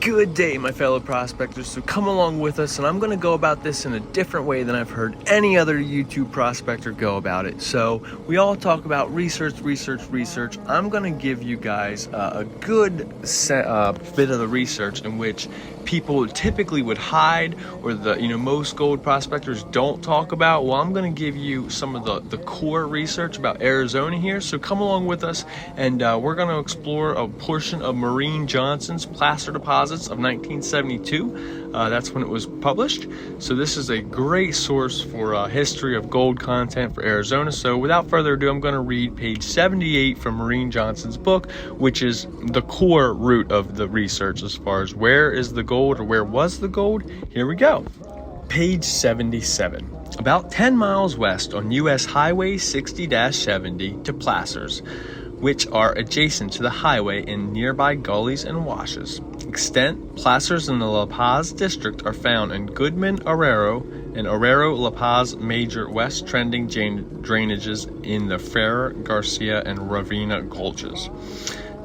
Good day, my fellow prospectors. So come along with us, and I'm going to go about this in a different way than I've heard any other YouTube prospector go about it. So we all talk about research. I'm going to give you guys a good bit of the research in which people typically would hide, or most gold prospectors don't talk about. Well, I'm going to give you some of the core research about Arizona here. So come along with us, and we're going to explore a portion of Maureen Johnson's placer deposits of 1972. That's when it was published. So this is a great source for history of gold content for Arizona. So without further ado, I'm going to read page 78 from Maureen Johnson's book, which is the core root of the research as far as where is the gold, or where was the gold. Here we go. Page 77. About 10 miles west on U.S. Highway 60-70 to placers, which are adjacent to the highway in nearby gullies and washes. Extent: placers in the La Paz district are found in Goodman, Arroyo, and Arroyo-La Paz major west trending drainages in the Ferrer, Garcia, and Ravina gulches.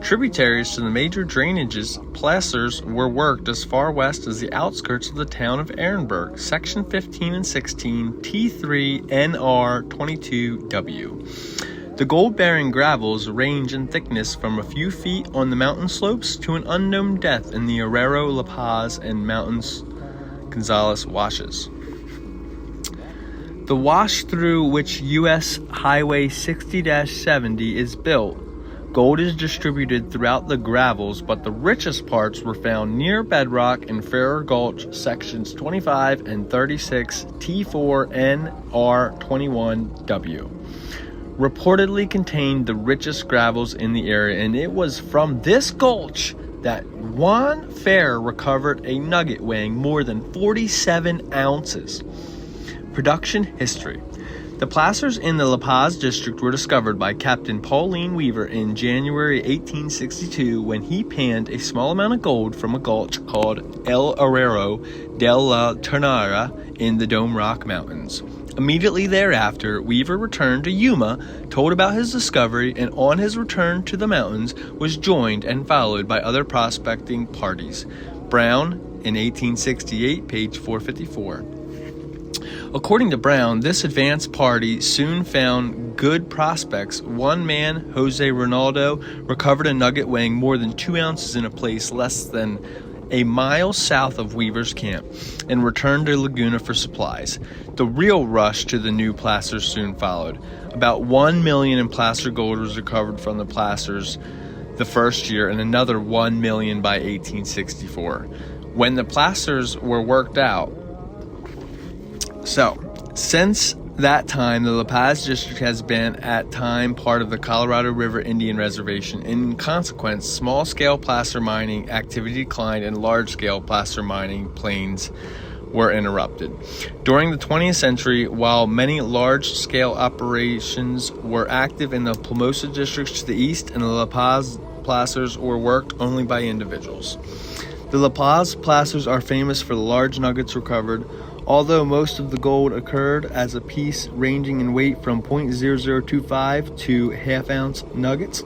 Tributaries to the major drainages, placers were worked as far west as the outskirts of the town of Ehrenberg, section 15 and 16, T3 NR 22W. The gold-bearing gravels range in thickness from a few feet on the mountain slopes to an unknown depth in the Arroyo, La Paz, and Mountains Gonzales washes. The wash through which U.S. Highway 60-70 is built, gold is distributed throughout the gravels, but the richest parts were found near bedrock in Ferrer Gulch, sections 25 and 36, T4 NR 21W. Reportedly contained the richest gravels in the area, and it was from this gulch that Juan Ferrer recovered a nugget weighing more than 47 ounces. Production history. The placers in the La Paz district were discovered by Captain Pauline Weaver in January 1862 when he panned a small amount of gold from a gulch called El Arroyo de la Ternera in the Dome Rock Mountains. Immediately thereafter, Weaver returned to Yuma, told about his discovery, and on his return to the mountains was joined and followed by other prospecting parties. Brown in 1868, page 454. According to Brown, this advance party soon found good prospects. One man, Jose Ronaldo, recovered a nugget weighing more than 2 ounces in a place less than a mile south of Weaver's camp, and returned to Laguna for supplies. The real rush to the new placers soon followed. About 1 million in placer gold was recovered from the placers the first year, and another 1 million by 1864, when the placers were worked out. So, since that time, the La Paz district has been at time part of the Colorado River Indian Reservation. In consequence, small-scale placer mining activity declined and large-scale placer mining plains were interrupted. During the 20th century, while many large-scale operations were active in the Plomosas districts to the east, and the La Paz placers were worked only by individuals. The La Paz placers are famous for the large nuggets recovered. Although most of the gold occurred as a piece ranging in weight from 0.0025 to half-ounce nuggets,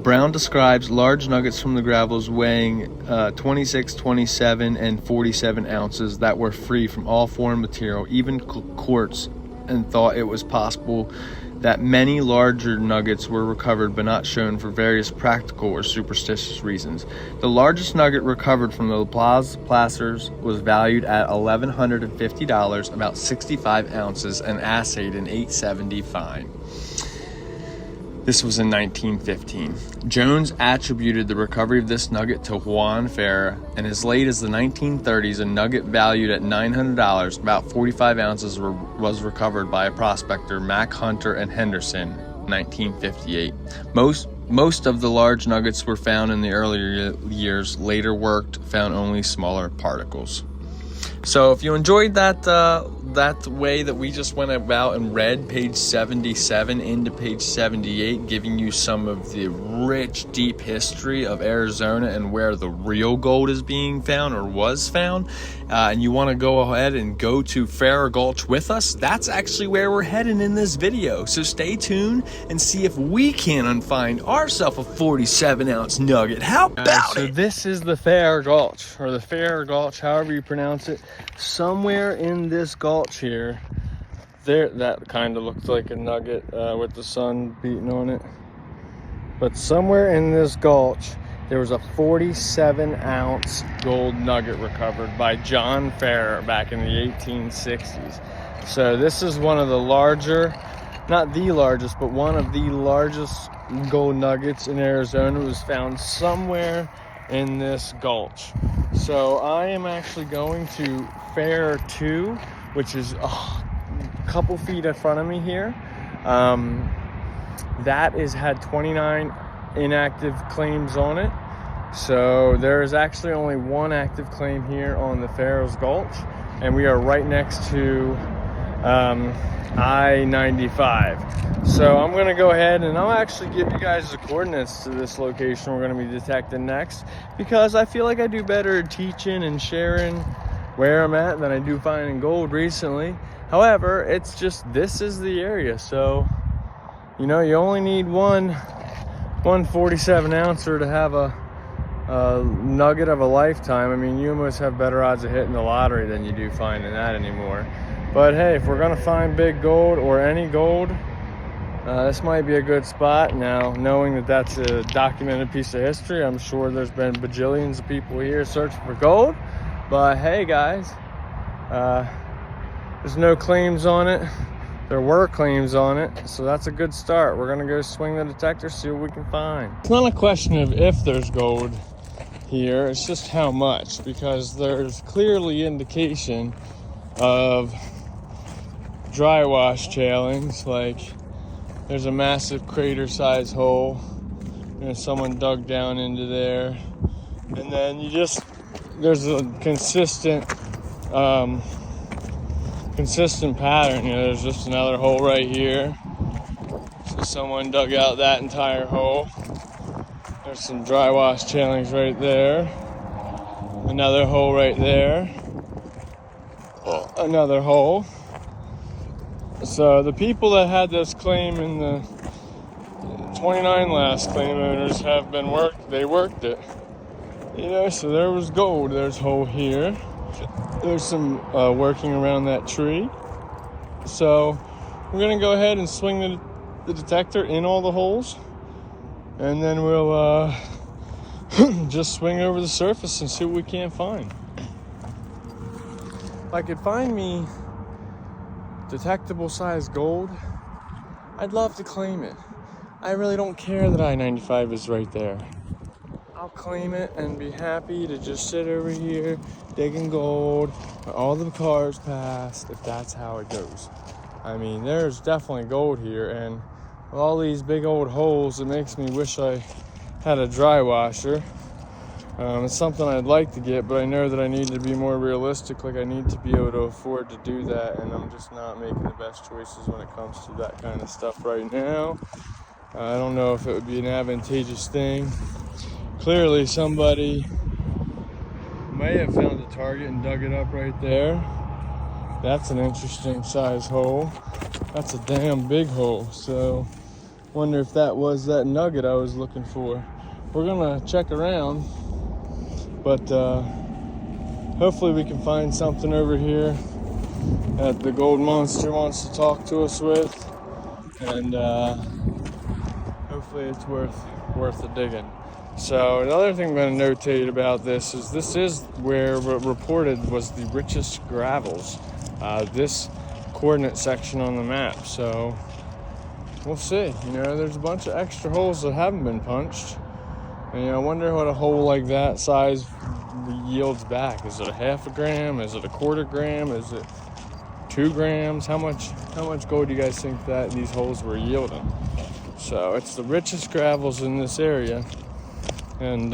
Brown describes large nuggets from the gravels weighing 26, 27, and 47 ounces that were free from all foreign material, even quartz, and thought it was possible that many larger nuggets were recovered but not shown for various practical or superstitious reasons. The largest nugget recovered from the La Paz placers was valued at $1,150, about 65 ounces, and assayed in 870 fine. This was in 1915. Jones attributed the recovery of this nugget to Juan Ferrer, and as late as the 1930s, a nugget valued at $900, about 45 ounces, was recovered by a prospector, Mac Hunter and Henderson, 1958. Most of the large nuggets were found in the earlier years. Later work found only smaller particles. So if you enjoyed that way that we just went about and read page 77 into page 78, giving you some of the rich, deep history of Arizona and where the real gold is being found or was found, and you want to go ahead and go to Farrer Gulch with us, that's actually where we're heading in this video. So stay tuned and see if we can find ourselves a 47-ounce nugget. How about it? So this is the Farrer Gulch, or the Farrer Gulch, however you pronounce it. Somewhere in this gulch here, that kind of looks like a nugget with the sun beating on it. But somewhere in this gulch, there was a 47-ounce gold nugget recovered by John Farrer back in the 1860s. So this is one of the larger, not the largest, but one of the largest gold nuggets in Arizona. It was found somewhere in this gulch. So I am actually going to Farrer 2, which is a couple feet in front of me here. That had 29 inactive claims on it. So there is actually only one active claim here on the Farrer's Gulch, and we are right next to I-95. So I'm going to go ahead and I'll actually give you guys the coordinates to this location we're going to be detecting next, because I feel like I do better at teaching and sharing where I'm at than I do finding gold recently. However, it's just, this is the area. So, you know, you only need one 47-ouncer to have a nugget of a lifetime. I mean, you almost have better odds of hitting the lottery than you do finding that anymore. But hey, if we're gonna find big gold or any gold, this might be a good spot. Now, knowing that that's a documented piece of history, I'm sure there's been bajillions of people here searching for gold. But hey guys, there's no claims on it. There were claims on it, so that's a good start. We're gonna go swing the detector, see what we can find. It's not a question of if there's gold here, it's just how much, because there's clearly indication of dry wash tailings. Like, there's a massive crater size hole, and someone dug down into there, and then there's a consistent pattern. You know, there's just another hole right here, so someone dug out that entire hole. There's some dry wash tailings right there, another hole right there, another hole. So the people that had this claim in the 29 last claim owners have been they worked it, you know. So there was gold. There's hole here, there's some working around that tree. So we're gonna go ahead and swing the detector in all the holes, and then we'll just swing over the surface and see what we can find. If I could find me detectable size gold, I'd love to claim it. I really don't care that I-95 is right there. I'll claim it and be happy to just sit over here digging gold where all the cars pass, if that's how it goes. I mean, there's definitely gold here, and with all these big old holes, it makes me wish I had a dry washer. It's something I'd like to get, but I know that I need to be more realistic. Like, I need to be able to afford to do that, and I'm just not making the best choices when it comes to that kind of stuff right now. I don't know if it would be an advantageous thing. Clearly somebody may have found a target and dug it up right there. That's an interesting size hole. That's a damn big hole. So wonder if that was that nugget I was looking for. We're gonna check around, but hopefully we can find something over here that the gold monster wants to talk to us with, and hopefully it's worth the digging. So another thing I'm going to notate about this is where reported was the richest gravels, this coordinate section on the map. So we'll see. You know, there's a bunch of extra holes that haven't been punched, and I wonder what a hole like that size yields back. Is it a half a gram? Is it a quarter gram? Is it 2 grams? How much gold do you guys think that these holes were yielding? So it's the richest gravels in this area, and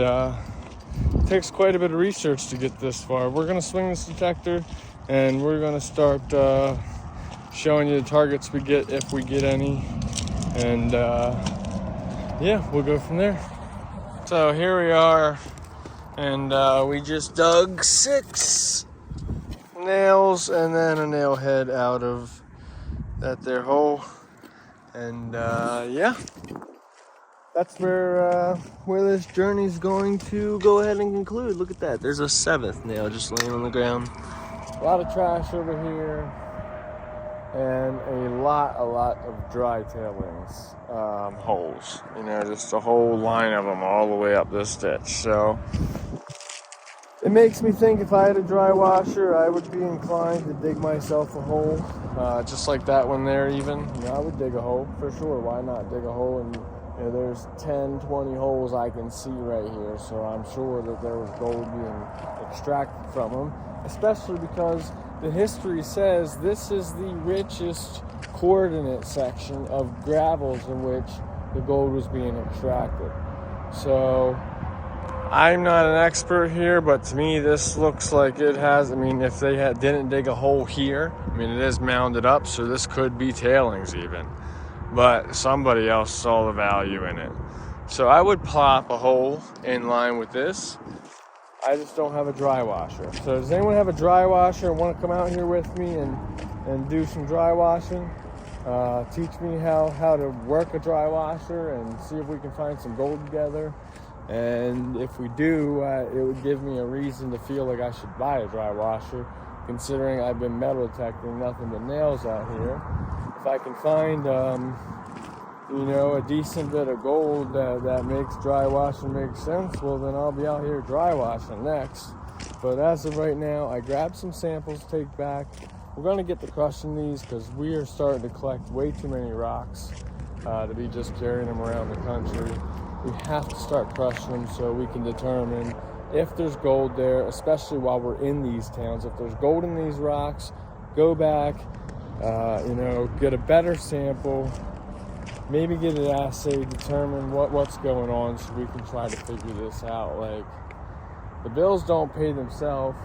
takes quite a bit of research to get this far. We're gonna swing this detector, and we're gonna start showing you the targets we get, if we get any, and yeah, we'll go from there. So here we are, and we just dug 6 nails and then a nail head out of that there hole, and yeah, that's where this journey's going to go ahead and conclude. Look at that, there's a 7th nail just laying on the ground. A lot of trash over here, and a lot of dry tailings holes. You know, just a whole line of them all the way up this ditch. So it makes me think, if I had a dry washer, I would be inclined to dig myself a hole, just like that one there. Even, you know, I would dig a hole for sure. Why not dig a hole? And you know, there's 10, 20 holes I can see right here, so I'm sure that there was gold being extracted from them, especially because the history says this is the richest coordinate section of gravels in which the gold was being extracted. So I'm not an expert here, but to me this looks like it has, I mean, if they didn't dig a hole here, I mean, it is mounded up, so this could be tailings even, but somebody else saw the value in it. So I would plop a hole in line with this. I just don't have a dry washer. So does anyone have a dry washer and want to come out here with me and do some dry washing? Teach me how to work a dry washer and see if we can find some gold together. And if we do, it would give me a reason to feel like I should buy a dry washer, considering I've been metal detecting nothing but nails out here. If I can find you know, a decent bit of gold that makes dry washing make sense, well then I'll be out here dry washing next. But as of right now, I grabbed some samples to take back. We're going to get to crushing these because we are starting to collect way too many rocks to be just carrying them around the country. We have to start crushing them so we can determine if there's gold there, especially while we're in these towns. If there's gold in these rocks, go back, you know, get a better sample, maybe get an assay, determine what's going on so we can try to figure this out. Like, the bills don't pay themselves,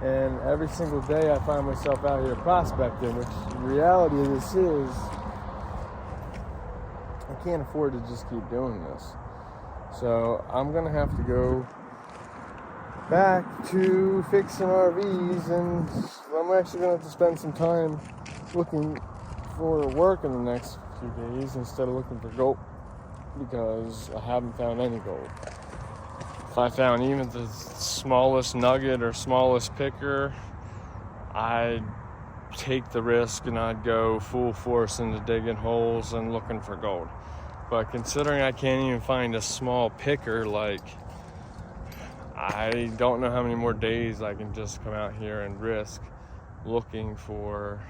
and every single day I find myself out here prospecting, which the reality of this is I can't afford to just keep doing this. So I'm gonna have to go back to fixing RVs, and I'm actually gonna have to spend some time looking for work in the next few days instead of looking for gold, because I haven't found any gold. If I found even the smallest nugget or smallest picker, I'd take the risk and I'd go full force into digging holes and looking for gold. But considering I can't even find a small picker, like, I don't know how many more days I can just come out here and risk looking for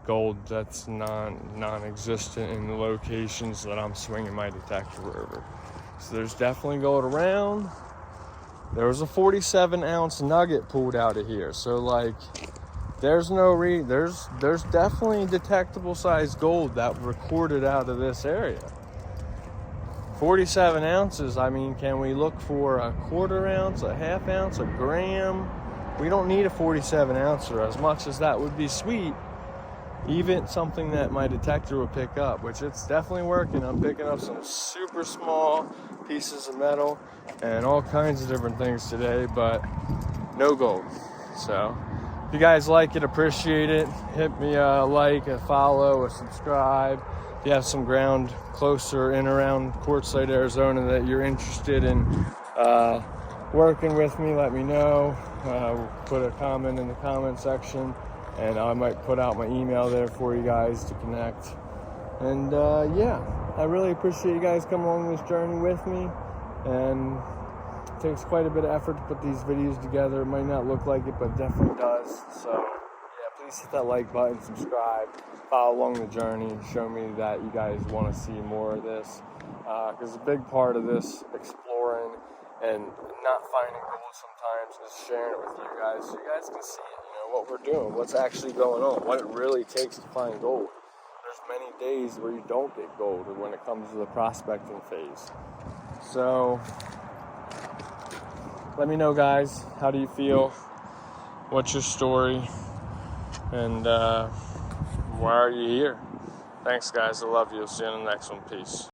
gold that's non-existent in the locations that I'm swinging my detector over. So there's definitely gold around. There was a 47-ounce nugget pulled out of here, so like, there's definitely detectable size gold that recorded out of this area. 47 ounces, I mean, can we look for a quarter ounce, a half ounce, a gram? We don't need a 47 ouncer, as much as that would be sweet. Even something that my detector would pick up, which it's definitely working. I'm picking up some super small pieces of metal and all kinds of different things today, but no gold. So if you guys like it, appreciate it, hit me a like, a follow, a subscribe. If you have some ground closer in around Quartzsite, Arizona that you're interested in working with me, let me know. Put a comment in the comment section, and I might put out my email there for you guys to connect. And yeah, I really appreciate you guys coming along this journey with me. And it takes quite a bit of effort to put these videos together. It might not look like it, but it definitely does. So yeah, please hit that like button, subscribe, follow along the journey, show me that you guys want to see more of this. Because a big part of this exploring and not finding gold sometimes is sharing it with you guys, so you guys can see it, you know, what we're doing, what's actually going on, what it really takes to find gold. There's many days where you don't get gold when it comes to the prospecting phase. So let me know, guys. How do you feel? What's your story? And why are you here? Thanks, guys. I love you. See you in the next one. Peace.